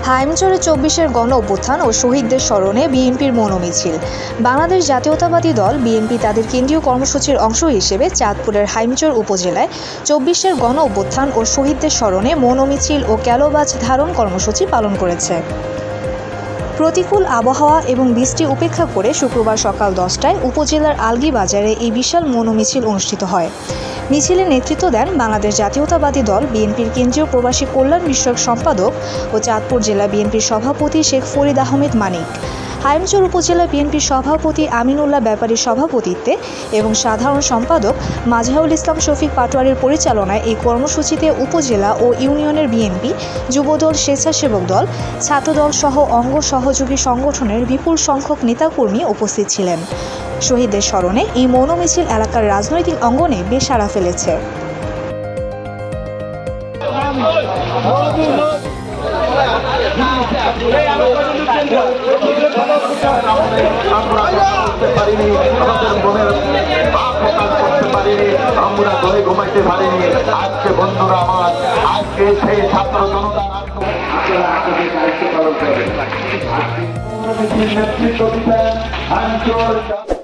হাইমচরে ২৪-এর গণ অভ্যুত্থান ও শহীদদের স্মরণে বিএনপির মৌন মিছিল। বাংলাদেশ জাতীয়তাবাদী দল বিএনপি তাদের কেন্দ্রীয় কর্মসূচির অংশ হিসেবে চাঁদপুরের হাইমচর উপজেলায় ২৪-এর গণ অভ্যুত্থান ও শহীদদের স্মরণে মৌন মিছিল ও ক্যালোবাজ ধারণ কর্মসূচি পালন করেছে। প্রতিকূল আবহাওয়া এবং বৃষ্টি উপেক্ষা করে শুক্রবার সকাল 10টায় উপজেলার আলগী বাজারে এই বিশাল মৌন মিছিল অনুষ্ঠিত হয়। মিছিলে নেতৃত্ব দেন বাংলাদেশ জাতীয়তাবাদী দল বিএনপির কেন্দ্রীয় প্রবাসী কল্যাণ বিষয়ক সম্পাদক ও চাঁদপুর জেলা বিএনপির সভাপতি শেখ ফরিদ আহমেদ মানিক। হাইমচর উপজেলা বিএনপির সভাপতি আমিনুল্লাহ ব্যাপারীর সভাপতিত্বে এবং সাধারণ সম্পাদক মাজহারুল ইসলাম শফিক পাটোয়ারির পরিচালনায় এই কর্মসূচিতে উপজেলা ও ইউনিয়নের বিএনপি, যুবদল, স্বেচ্ছাসেবক দল, ছাত্রদল সহ অঙ্গ সহযোগী সংগঠনের বিপুল সংখ্যক নেতাকর্মী উপস্থিত ছিলেন। শহীদদের স্মরণে এই মৌন মিছিল এলাকার রাজনৈতিক অঙ্গনে বেশ সাড়া ফেলেছে। আমরা ঘরে ঘুমাইতে পারিনি। আজকে বন্ধুরা আমার, আজকে সেই ছাত্র জনতা নেতৃত্ব দিতেন।